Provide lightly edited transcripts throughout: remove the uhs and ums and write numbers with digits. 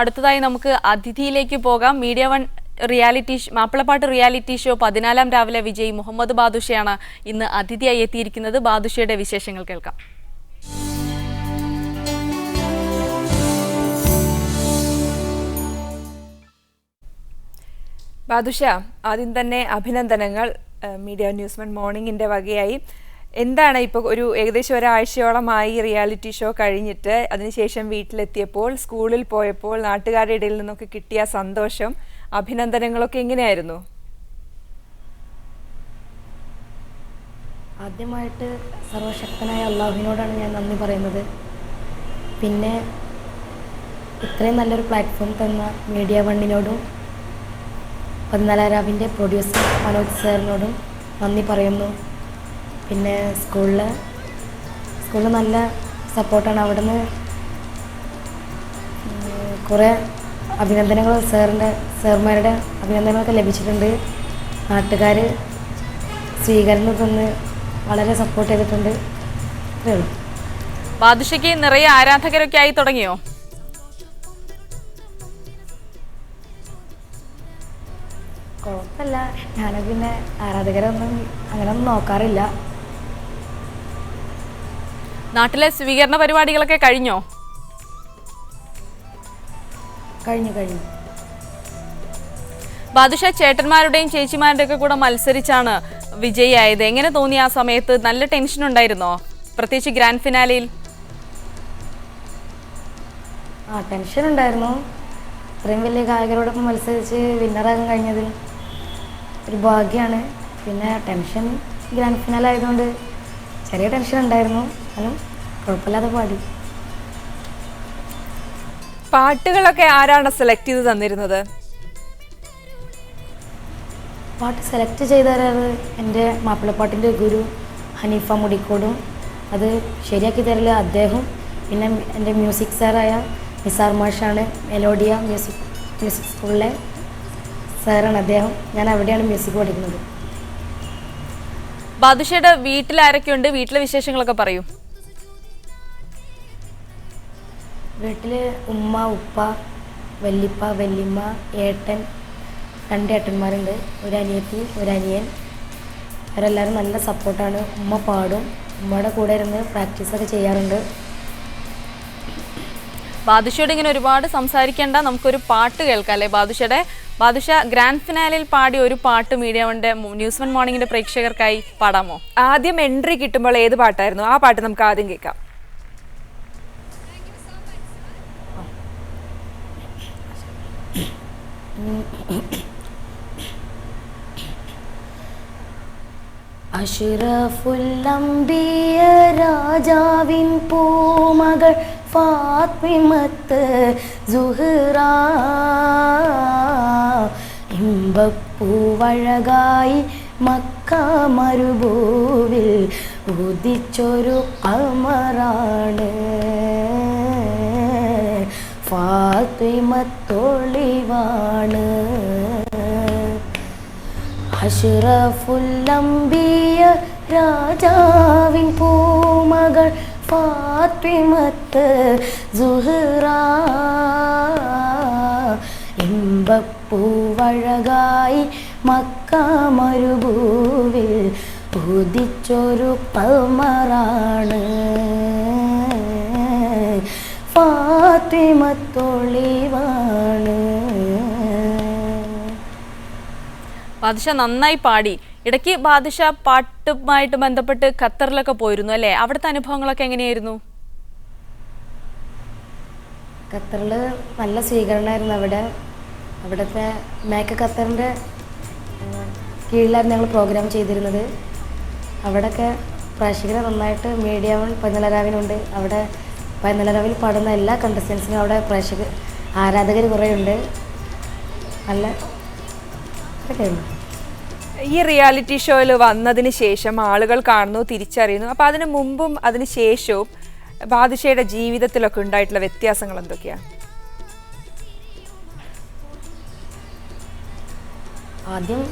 അടുത്തതായി നമുക്ക് അതിഥിയിലേക്ക് പോകാം. മീഡിയ വൺ മാപ്പിളപ്പാട്ട് റിയാലിറ്റി ഷോ 14 രാവിലെ വിജയ് മുഹമ്മദ് ബാദുഷയാണ് ഇന്ന് അതിഥിയായി എത്തിയിരിക്കുന്നത്. ബാദുഷയുടെ വിശേഷങ്ങൾ കേൾക്കാം. ബാദുഷ, ആദ്യം തന്നെ അഭിനന്ദനങ്ങൾ. മീഡിയ ന്യൂസ് വൺ മോർണിംഗിൻ്റെ വകയായി എന്താണ് ഇപ്പോൾ ഏകദേശം ഒരാഴ്ചയോളമായി റിയാലിറ്റി ഷോ കഴിഞ്ഞിട്ട് അതിനുശേഷം വീട്ടിലെത്തിയപ്പോൾ, സ്കൂളിൽ പോയപ്പോൾ നാട്ടുകാരുടെ ഇടയിൽ നിന്നൊക്കെ കിട്ടിയ സന്തോഷം, അഭിനന്ദനങ്ങളൊക്കെ എങ്ങനെയായിരുന്നു? ആദ്യമായിട്ട് സർവശക്തനായ അള്ളാഹുവിനോടാണ് ഞാൻ നന്ദി പറയുന്നത്. പിന്നെ ഇത്രയും നല്ലൊരു പ്ലാറ്റ്ഫോം തന്ന മീഡിയ വണ്ണിനോടും 14 രാവിൻ്റെ പ്രൊഡ്യൂസർ മനോജ് സാറിനോടും നന്ദി പറയുന്നു. പിന്നെ സ്കൂളിൽ നല്ല സപ്പോർട്ടാണ്. അവിടുന്ന് കുറേ അഭിനന്ദനങ്ങൾ സാർമാരുടെ അഭിനന്ദനങ്ങളൊക്കെ ലഭിച്ചിട്ടുണ്ട്. നാട്ടുകാർ സ്വീകരണം തന്ന് വളരെ സപ്പോർട്ട് ചെയ്തിട്ടുണ്ട്. അത്രയേ ഉള്ളൂ. ബാദുഷയ്ക്ക് നിറയെ ആരാധകരൊക്കെ ആയി തുടങ്ങിയോ? കുഴപ്പമില്ല. ഞാൻ പിന്നെ ആരാധകരൊന്നും അങ്ങനെയൊന്നും നോക്കാറില്ല. നാട്ടിലെ സ്വീകരണ പരിപാടികളൊക്കെ കഴിഞ്ഞോ? കഴിഞ്ഞു. ബാദുഷ, ചേട്ടന്മാരുടെയും ചേച്ചിമാരുടെയും ഒക്കെ കൂടെ മത്സരിച്ചാണ് വിജയിയായത്. എങ്ങനെ തോന്നി ആ സമയത്ത്? നല്ല ടെൻഷൻ ഉണ്ടായിരുന്നോ, പ്രത്യേകിച്ച് ഗ്രാൻഡ് ഫിനാലയിൽ? ടെൻഷൻ ഉണ്ടായിരുന്നു. ഇത്രയും വലിയ ഗായകരോടൊപ്പം മത്സരിച്ച് വിന്നറാകാൻ കഴിഞ്ഞതിൽ ഒരു ഭാഗ്യമാണ്. പിന്നെ ടെൻഷൻ ഗ്രാൻഡ് ഫിനാലെ ആയതുകൊണ്ട് ചെറിയ ടെൻഷൻ ഉണ്ടായിരുന്നു. എന്നാലും കുഴപ്പമില്ലാതെ പാടി. പാട്ടുകളൊക്കെ ആരാണ് സെലക്ട് ചെയ്ത് തന്നിരുന്നത്? പാട്ട് സെലക്ട് ചെയ്ത് തരാറ് എൻ്റെ മാപ്പിളപ്പാട്ടിൻ്റെ ഗുരു ഹനീഫ മുടിക്കോടും, അത് ശരിയാക്കി തരല് അദ്ദേഹം. പിന്നെ എൻ്റെ മ്യൂസിക് സാറായ നിസാർ മാഷാണ്, മെലോഡിയ മ്യൂസിക് സ്കൂളിലെ സാറാണ് അദ്ദേഹം. ഞാൻ അവിടെയാണ് മ്യൂസിക് പഠിക്കുന്നത്. ബാദുഷയുടെ വീട്ടിൽ ആരൊക്കെയുണ്ട്? വീട്ടിലെ വിശേഷങ്ങളൊക്കെ പറയൂ. വീട്ടിൽ ഉമ്മ, ഉപ്പ, വല്ലിപ്പ, വല്ലിമ്മ, ഏട്ടൻ, 2 ഏട്ടന്മാരുണ്ട്, ഒരു അനിയത്തി, ഒരു അനിയൻ. അവരെല്ലാവരും നല്ല സപ്പോർട്ടാണ്. ഉമ്മ പാടും, ഉമ്മയുടെ കൂടെ ഇരുന്ന് പ്രാക്ടീസൊക്കെ ചെയ്യാറുണ്ട്. ബാദുഷയോട് ഇങ്ങനെ ഒരുപാട് സംസാരിക്കേണ്ട, നമുക്കൊരു പാട്ട് കേൾക്കാം അല്ലേ ബാദുഷ ഗ്രാൻഡ് ഫിനാലിൽ പാടിയ ഒരു പാട്ട് മീഡിയ വണ്ണിന്റെ ന്യൂസ് വൺ മോർണിംഗിന്റെ പ്രേക്ഷകർക്കായി പാടാമോ? ആദ്യം എൻട്രി കിട്ടുമ്പോൾ ഏത് പാട്ടായിരുന്നു? ആ പാട്ട് നമുക്ക് ആദ്യം കേൾക്കാം. അഷ്റഫുൽ അംബിയ രാജാവിൻ പൂമകൾ ഫാത്തിമത്ത് സുഹ്റ, ഇമ്പപ്പൂവഴകായി മക്ക മരുഭൂവിൽ ഉദിച്ചൊരു ഖമറാണ് ഫാത്തിമത്തൊളിവാണ്. അഷ്റഫുൽ അംബിയ രാജാവിൻ പൂമകൾ ഫാത്തിമത്ത് സുഹ്റ, ഇമ്പപ്പൂവഴകായി മക്ക മരുഭൂവിൽ ഉദിച്ചൊരു ഖമറാണ് ഫാത്തിമത്തൊളിവാണ്. ബാദുഷ നന്നായി പാടി. ഇടയ്ക്ക് ബാദുഷ പാട്ടുമായിട്ട് ബന്ധപ്പെട്ട് ഖത്തറിലൊക്കെ പോയിരുന്നു അല്ലേ? അവിടുത്തെ അനുഭവങ്ങളൊക്കെ എങ്ങനെയായിരുന്നു? ഖത്തറിൽ നല്ല സ്വീകരണമായിരുന്നു. അവിടുത്തെ മേക്ക് ഖത്തറിൻ്റെ കീഴിലായിരുന്നു ഞങ്ങൾ പ്രോഗ്രാം ചെയ്തിരുന്നത്. അവിടെയൊക്കെ പ്രേക്ഷകരെ നന്നായിട്ട് മീഡിയ വൺ 14 രാവിനുണ്ട്. അവിടെ 14 രാവിൽ പാടുന്ന എല്ലാ കണ്ടസ്റ്റൻസിനും അവിടെ ആരാധകർ കുറേ ഉണ്ട്. നല്ല ഇതൊക്കെയുണ്ട്. ഈ റിയാലിറ്റി ഷോയിൽ വന്നതിന് ശേഷം ആളുകൾ കാണുന്നു, തിരിച്ചറിയുന്നു. അപ്പോൾ അതിന് മുമ്പും അതിന് ശേഷവും ബാദുഷയുടെ ജീവിതത്തിലൊക്കെ ഉണ്ടായിട്ടുള്ള വ്യത്യാസങ്ങൾ എന്തൊക്കെയാണ്? ആദ്യം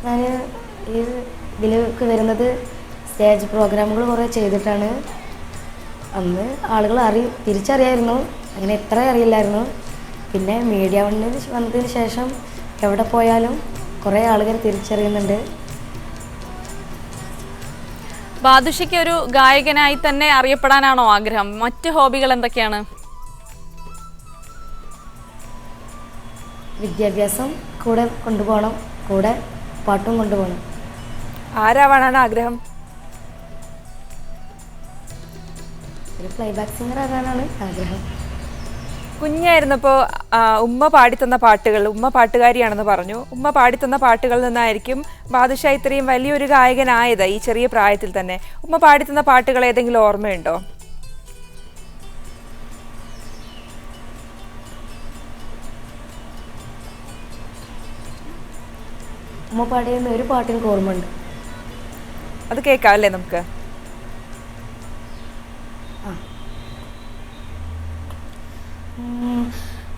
ഞാൻ ഈ ഇതിലേക്ക് വരുന്നത് സ്റ്റേജ് പ്രോഗ്രാമുകൾ കുറേ ചെയ്തിട്ടാണ്. അന്ന് ആളുകൾ തിരിച്ചറിയായിരുന്നു, അങ്ങനെ എത്ര അറിയില്ലായിരുന്നു. പിന്നെ മീഡിയ വണ്ണിൽ വന്നതിന് ശേഷം എവിടെ പോയാലും കുറേ ആളുകൾ തിരിച്ചറിയുന്നുണ്ട്. ബാദുഷയ്ക്ക് ഒരു ഗായകനായി തന്നെ അറിയപ്പെടാനാണോ ആഗ്രഹം? മറ്റ് ഹോബികൾ എന്തൊക്കെയാണ്? വിദ്യാഭ്യാസം കൂടെ കൊണ്ടുപോകണം, കൂടെ പാട്ടും കൊണ്ടുപോകണം. ആരാവാനാണ് ആഗ്രഹം? ഒരു പ്ലേബാക്ക് സിംഗർ ആകാനാണ് ആഗ്രഹം. കുഞ്ഞായിരുന്നപ്പോൾ ഉമ്മ പാടിത്തന്ന പാട്ടുകൾ, ഉമ്മ പാട്ടുകാരിയാണെന്ന് പറഞ്ഞു, ഉമ്മ പാടിത്തന്ന പാട്ടുകളിൽ നിന്നായിരിക്കും ബാദുഷ ഇത്രയും വലിയൊരു ഗായകനായത് ഈ ചെറിയ പ്രായത്തിൽ തന്നെ. ഉമ്മ പാടിത്തന്ന പാട്ടുകൾ ഏതെങ്കിലും ഓർമ്മയുണ്ടോ? ഉമ്മ പാടിയുന്ന ഒരു പാട്ട് എനിക്ക് ഓർമ്മയുണ്ട്. അത് കേൾക്കാം അല്ലേ നമുക്ക്?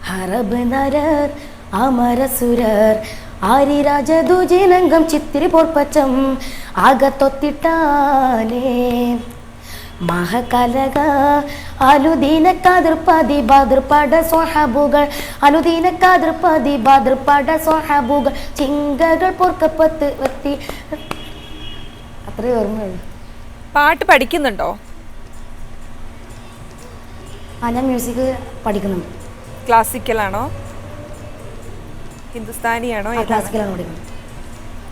ഹറബ് നരർ അമരസുരർ ആരിരാജദുജിനംഗം ചിത്തിരി പോർപ്പച്ചം ആകത്തൊത്തിട്ടാലേ മഹകലക അലുദീന കാതിർപ്പതി ബാതിർപ്പട സ്വഹബുകൾ അലുദീന കാതിർപ്പതി ബാതിർപ്പട സ്വഹബുകൾ ചിങ്കകൾ പൊർക്കപ്പത്ത് വെത്തി. അത്രേ ഓർമ്മയുള്ളൂ. പാട്ട് പഠിക്കുന്നുണ്ടോ? ഞാൻ മ്യൂസിക് പഠിക്കുന്നുണ്ട്. ക്ലാസിക്കലാണോ ഹിന്ദുസ്ഥാനിയാണോ? ക്ലാസിക്കലാണ് പഠിക്കുന്നത്.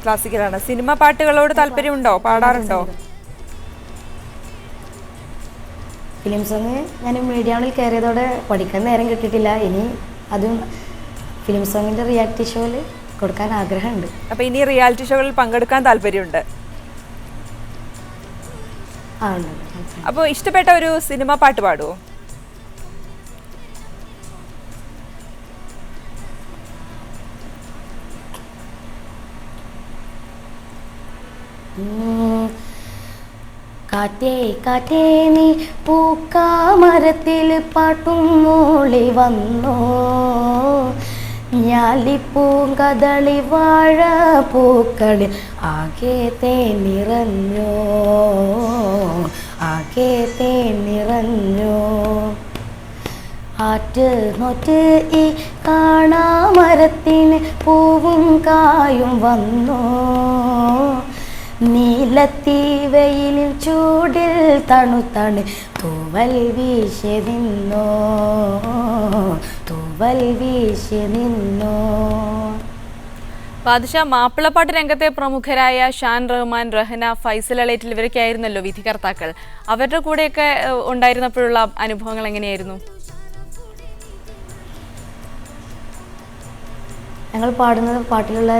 ക്ലാസിക്കലാണ്. സിനിമ പാട്ടുകളോട് താല്പര്യമുണ്ടോ? പാടാറുണ്ടോ? ഫിലിം സോങ് ഞാൻ മീഡിയ വണ്ണിൽ കയറിയതോടെ പഠിക്കാൻ നേരം കിട്ടിയിട്ടില്ല. ഇനി അതും ഫിലിം സോങ്ങിൻ്റെ റിയാലിറ്റി ഷോയിൽ കൊടുക്കാൻ ആഗ്രഹമുണ്ട്. അപ്പോൾ ഇനി റിയാലിറ്റി ഷോകളിൽ പങ്കെടുക്കാൻ താല്പര്യമുണ്ട്. ആ ഉണ്ട്. അപ്പോൾ ഇഷ്ടപ്പെട്ട ഒരു സിനിമ പാട്ട് പാടുമോ? കാറ്റേ കാറ്റേ നീ പൂക്കാമരത്തിൽ പാട്ടും മൂളി വന്നോ ഞാലിപ്പൂങ്കദളി വാഴ പൂക്കളിൽ ആകെ തേൻ നിറഞ്ഞോ ആകെ തേൻ നിറഞ്ഞോ ആറ്റ് നോറ്റ് ഈ കാണാമരത്തിന് പൂവും കായും വന്നോ നീലത്തീ വെയിലിൽ ചൂടിൽ തണുത്താണ് തൂവൽ വീശി നിന്നോ തൂവൽ വീശി നിന്നോ. ബാദുഷ, മാപ്പിളപ്പാട്ട് രംഗത്തെ പ്രമുഖരായ ഷാൻ റഹ്മാൻ, റഹന, ഫൈസൽ അലൈറ്റിൽ ഇവരൊക്കെ ആയിരുന്നല്ലോ വിധികർത്താക്കൾ. അവരുടെ കൂടെയൊക്കെ ഉണ്ടായിരുന്നപ്പോഴുള്ള അനുഭവങ്ങൾ എങ്ങനെയായിരുന്നു? ഞങ്ങൾ പാടുന്ന പാട്ടിലുള്ള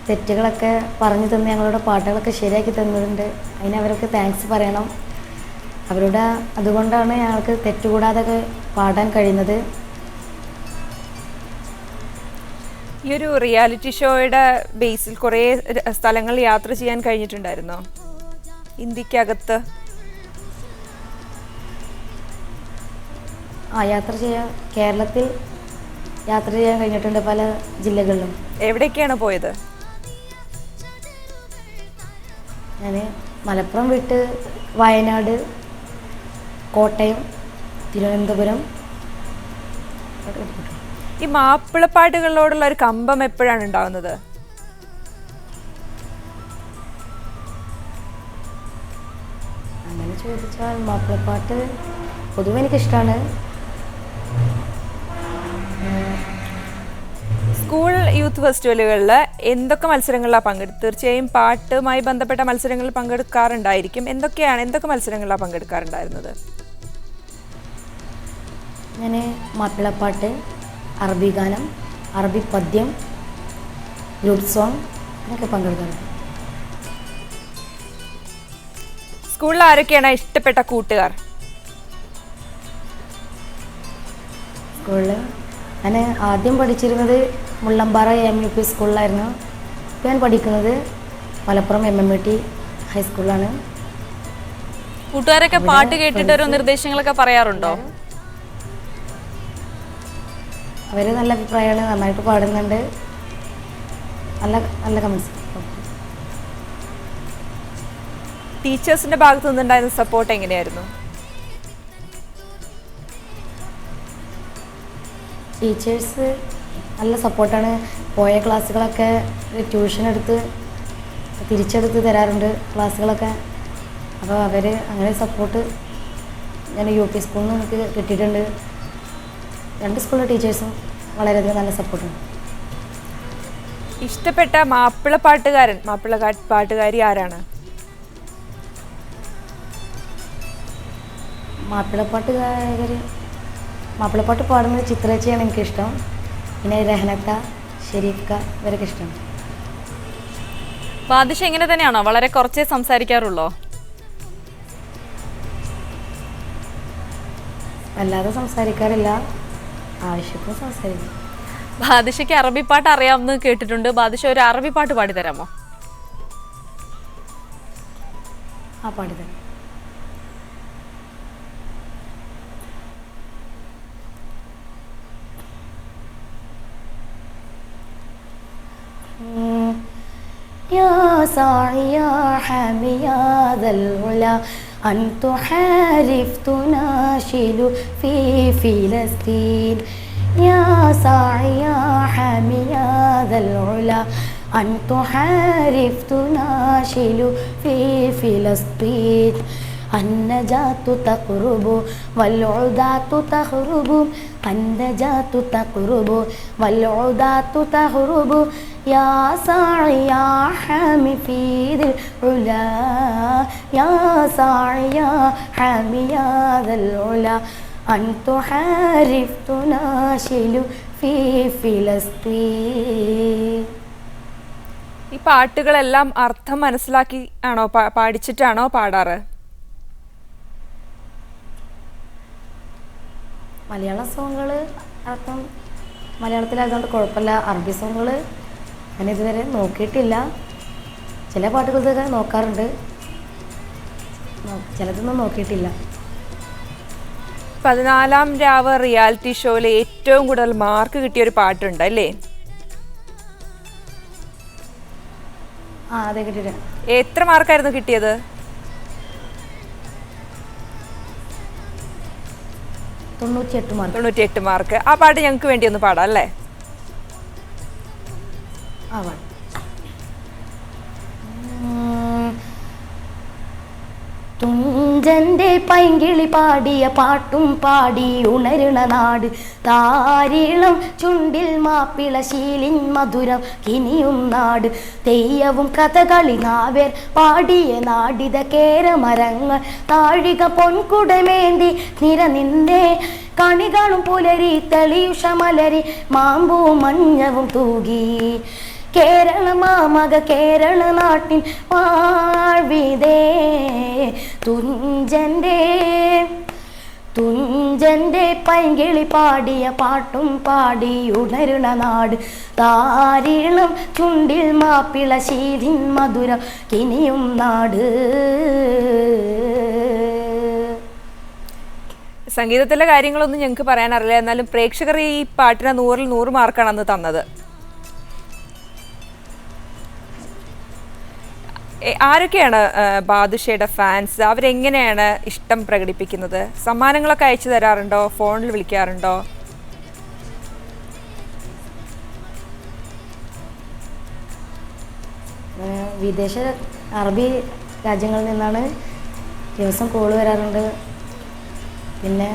തെറ്റുകളൊക്കെ പറഞ്ഞു തന്ന് ഞങ്ങളുടെ പാട്ടുകളൊക്കെ ശരിയാക്കി തന്നിട്ടുണ്ട്. അതിന് അവരൊക്കെ താങ്ക്സ് പറയണം. അവരുടെ അതുകൊണ്ടാണ് ഞങ്ങൾക്ക് തെറ്റുകൂടാതെ പാടാൻ കഴിയുന്നത്. ഈ ഒരു റിയാലിറ്റി ഷോയുടെ ബേസിൽ കുറേ സ്ഥലങ്ങളിൽ യാത്ര ചെയ്യാൻ കഴിഞ്ഞിട്ടുണ്ടായിരുന്നോ ഇന്ത്യക്കകത്ത്? യാത്ര ചെയ്യാൻ കേരളത്തിൽ യാത്ര ചെയ്യാൻ കഴിഞ്ഞിട്ടുണ്ട് പല ജില്ലകളിലും. എവിടേക്കാണ് പോയത്? ഞാൻ മലപ്പുറം വിട്ട് വയനാട്, കോട്ടയം, തിരുവനന്തപുരം. ഈ മാപ്പിളപ്പാട്ടുകളോടുള്ള ഒരു കമ്പം എപ്പോഴാണ് ഉണ്ടാകുന്നത്? അങ്ങനെ ചോദിച്ചാൽ മാപ്പിളപ്പാട്ട് പൊതുവെ എനിക്കിഷ്ടമാണ്. സ്കൂൾ യൂത്ത് ഫെസ്റ്റിവലുകളിൽ എന്തൊക്കെ മത്സരങ്ങളിലാണ് പങ്കെടുത്ത്? തീർച്ചയായും പാട്ടുമായി ബന്ധപ്പെട്ട മത്സരങ്ങളിൽ പങ്കെടുക്കാറുണ്ടായിരിക്കും. എന്തൊക്കെ മത്സരങ്ങളിലാണ് പങ്കെടുക്കാറുണ്ടായിരുന്നത്? ഞാൻ മാപ്പിളപ്പാട്ട്, അറബി ഗാനം, അറബി പദ്യം, ഗ്രൂപ്പ് സോങ് അങ്ങനെയൊക്കെ പങ്കെടുക്കാറുണ്ട്. സ്കൂളിൽ ആരൊക്കെയാണ് ഇഷ്ടപ്പെട്ട കൂട്ടുകാർ? സ്കൂളിൽ ഞാൻ ആദ്യം പഠിച്ചിരുന്നത് മുള്ളമ്പാറ MUP സ്കൂളിലായിരുന്നു. ഇപ്പോൾ ഞാൻ പഠിക്കുന്നത് മലപ്പുറം MMT ഹൈസ്കൂളിലാണ്. കൂട്ടുകാരൊക്കെ പാട്ട് കേട്ടിട്ട് ഒരു നിർദ്ദേശങ്ങളൊക്കെ പറയാറുണ്ടോ? അവർ നല്ല അഭിപ്രായമാണ്, നന്നായിട്ട് പാടുന്നുണ്ട്, നല്ല നല്ല കമൻസ്. ടീച്ചേഴ്സിന്റെ ഭാഗത്തു നിന്നുണ്ടായിരുന്ന സപ്പോർട്ട് എങ്ങനെയായിരുന്നു? ടീച്ചേഴ്സ് നല്ല സപ്പോർട്ടാണ്. പോയ ക്ലാസ്സുകളൊക്കെ ട്യൂഷൻ എടുത്ത് തിരിച്ചെടുത്ത് തരാറുണ്ട് ക്ലാസ്സുകളൊക്കെ. അപ്പോൾ അവർ അങ്ങനെ സപ്പോർട്ട് ഞാൻ UP സ്കൂളിൽ നിന്ന് എനിക്ക് കിട്ടിയിട്ടുണ്ട്. 2 സ്കൂളിലെ ടീച്ചേഴ്സും വളരെയധികം നല്ല സപ്പോർട്ടാണ്. ഇഷ്ടപ്പെട്ട പാട്ടുകാരി ആരാണ്? മാപ്പിളപ്പാട്ട് പാടുന്നത് ചിത്രേച്ചിയാണ് എനിക്കിഷ്ടം. പിന്നെ രഹനക്ക, ഷെരീഫ്ക്ക ഇവരൊക്കെ ഇഷ്ടമാണ്. ബാദുഷ ഇങ്ങനെ തന്നെയാണോ, വളരെ കുറച്ചേ സംസാരിക്കാറുള്ളോ? വല്ലാതെ സംസാരിക്കാറില്ല, ആവശ്യത്തിന് സംസാരിക്കും. ബാദുഷയ്ക്ക് അറബി പാട്ട് അറിയാമെന്ന് കേട്ടിട്ടുണ്ട്. ബാദുഷ ഒരു അറബി പാട്ട് പാടിത്തരാമോ? പാടിത്തരാം. يا ساعي يا حامي يا ذا العلا أنت حارف تناشل في فلسطين يا ساعي يا حامي يا ذا العلا أنت حارف تناشل في فلسطين النجاة تقرب والعداة تهرب النجاة تقرب والعداة تهرب يا ساعي يا حامي في ذي العلا يا ساعي يا حامي يا ذا العلا أنت حارف تناشل في فلسطين. ഈ പാട്ടുകളെല്ലാം അർത്ഥം മനസ്സിലാക്കി ആണോ പാടിച്ചിട്ടാണോ പാടാറ്? മലയാള സോങ്ങുകൾ അർത്ഥം മലയാളത്തിലായതുകൊണ്ട് കുഴപ്പമില്ല. അറബി സോങ്ങുകൾ ഞാൻ ഇതുവരെ നോക്കിയിട്ടില്ല. ചില പാട്ടുകളൊക്കെ നോക്കാറുണ്ട്, ചിലതൊന്നും നോക്കിയിട്ടില്ല. 14ാം രാവ് റിയാലിറ്റി ഷോയിൽ ഏറ്റവും കൂടുതൽ മാർക്ക് കിട്ടിയൊരു പാട്ടുണ്ട് അല്ലേ? അതെ, കിട്ടിയില്ല. എത്ര മാർക്കായിരുന്നു കിട്ടിയത്? 98 മാർക്ക്. 98 മാർക്ക്. ആ പാട്ട് ഞങ്ങൾക്ക് വേണ്ടി ഒന്ന് പാടാം അല്ലേ? തുഞ്ചന്റെ പൈങ്കിളി പാടിയ പാട്ടും പാടി ഉണരണ നാട് താരീളം ചുണ്ടിൽ മാപ്പിള ശീലിൻ മധുരം കിനിയും നാട് തെയ്യവും കഥകളി നാവേർ പാടിയ നാടിത കേരമരങ്ങൾ താഴിക പൊൻകുടമേന്തി നിരനിന്നേ കണികളും പുലരി തെളിയുഷ മലരി മാമ്പൂവും മഞ്ഞവും തൂകി കേരള മാമക കേരള നാട്ടിൻ വാഴ്വിതേ തുഞ്ചന്റെ പൈങ്കിളി പാടിയ പാട്ടും പാടി ഉണരണ നാട് താരീളം ചുണ്ടിൽ മാപ്പിള ശീലിൻ മധുരം കിനിയും നാട്. സംഗീതത്തിലെ കാര്യങ്ങളൊന്നും ഞങ്ങൾക്ക് പറയാൻ അറിയില്ല, എന്നാലും പ്രേക്ഷകർ ഈ പാട്ടിന് 100-ൽ 100 മാർക്കാണ് അന്ന് തന്നത്. ആരൊക്കെയാണ് ബാദുഷയുടെ ഫാൻസ്? അവരെങ്ങനെയാണ് ഇഷ്ടം പ്രകടിപ്പിക്കുന്നത്? സമ്മാനങ്ങളൊക്കെ അയച്ചു തരാറുണ്ടോ? ഫോണിൽ വിളിക്കാറുണ്ടോ? വിദേശ അറബി രാജ്യങ്ങളിൽ നിന്നാണ് ദിവസം കോള് വരാറുണ്ട്. പിന്നെ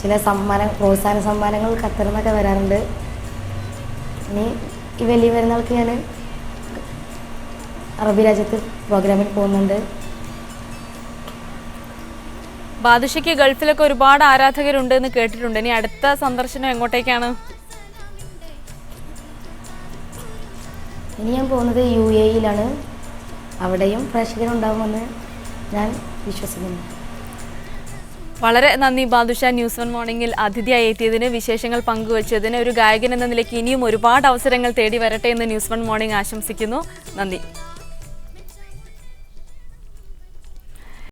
ചില പ്രോത്സാഹന സമ്മാനങ്ങൾ ഖത്തറിൽ നിന്നൊക്കെ വരാറുണ്ട്. ഇനി ഈ വലിയ പെരുന്നാൾക്ക് ഞാൻ അറബി രാജ്യത്ത് പ്രോഗ്രാമിൽ പോകുന്നുണ്ട്. ബാദുഷയ്ക്ക് ഗൾഫിലൊക്കെ ഒരുപാട് ആരാധകരുണ്ട് എന്ന് കേട്ടിട്ടുണ്ട്. ഇനി അടുത്ത സന്ദർശനം എങ്ങോട്ടേക്കാണ്? ഇനി ഞാൻ പോകുന്നത് UAE-യിലാണ്. അവിടെയും പ്രേക്ഷകരുണ്ടാകുമെന്ന് ഞാൻ വിശ്വസിക്കുന്നു. വളരെ നന്ദി ബാദുഷ, ന്യൂസ് 1 മോർണിംഗിൽ അതിഥിയായി എത്തിയതിന്, വിശേഷങ്ങൾ പങ്കുവച്ചതിന്. ഒരു ഗായകൻ എന്ന നിലയ്ക്ക് ഇനിയും ഒരുപാട് അവസരങ്ങൾ തേടി വരട്ടെ എന്ന് ന്യൂസ് 1 മോർണിംഗ് ആശംസിക്കുന്നു. നന്ദി.